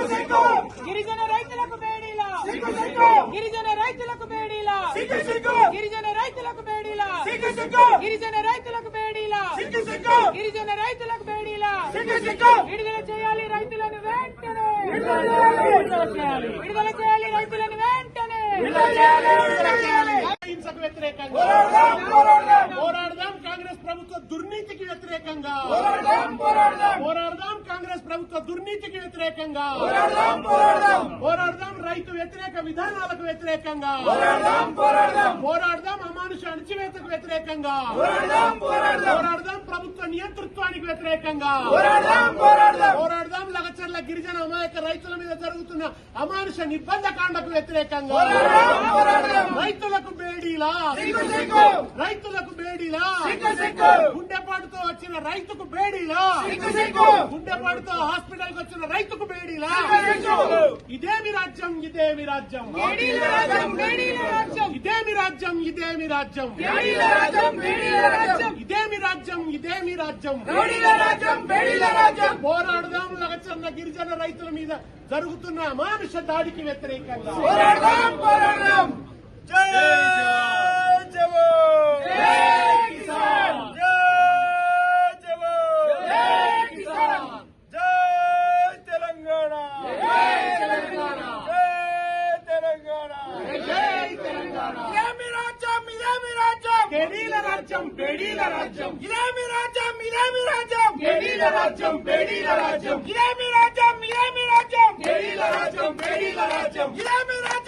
గిరిజన రైతులకు బేడీలా, గిరిజన రైతులకు బేడీలా, గిరిజన రైతులకు బేడీలా, గిరిజన రైతులకు బేడీలా, గిరిజన రైతులకు బేడీలా. విడుదల చేయాలి రైతులను వెంటనే, విడుదల చేయాలి రైతులను వెంటనే. హింసకు వ్యతిరేకంగా పోరాడదాం, కాంగ్రెస్ ప్రభుత్వ దుర్నీతికి వ్యతిరేకంగా పోరాడదాం, కాంగ్రెస్ ప్రభుత్వ దుర్నీతికి వ్యతిరేకంగా పోరాడదాం, రైతు వ్యతిరేక విధానాలకు వ్యతిరేకంగా పోరాడదాం, అమానుష అణచివేతకు వ్యతిరేకంగా పోరాడదాం, ప్రభుత్వ నియంతృత్వానికి వ్యతిరేకంగా పోరాడదాం, లగచర్ల గిరిజన అమాయక రైతుల మీద జరుగుతున్న అమానుష నిర్బంధకాండకు వ్యతిరేకంగా రైతులకు బేడీలా, రైతులకు బేడీలా, గుండెపాటుతో వచ్చిన రైతుకు బేడీలా, గుండెపాటుతో హాస్పిటల్ కు వచ్చిన రైతుకు బేడీలా. ఇదేమి రాజ్యం, ఇదేమి రాజ్యం, ఇదేమి రాజ్యం, ఇదేమి రాజ్యం, ఇదేమి రాజ్యం, ఇదేమి రాజ్యం. పోరాడదాం, లగచర్ల గిరిజన రైతుల మీద జరుగుతున్న అమానుష దాడికి వ్యతిరేకంగా పోరాడదాం. జై జవాన్, జై కిసాన్, జై జవాన్, జై కిసాన్, జై తెలంగాణ, జై తెలంగాణ, జై తెలంగాణ, జై తెలంగాణ. ఇదేమి రాజ్యం, ఇదేమి రాజ్యం, బేడీల రాజ్యం, బేడీల రాజ్యం, ఇదేమి రాజ్యం, ఇదేమి రాజ్యం, బేడీల రాజ్యం, బేడీల రాజ్యం, ఇదేమి రాజ్యం, ఇదేమి రాజ్యం, బేడీల రాజ్యం, బేడీల రాజ్యం, ఇదేమి రాజ్యం.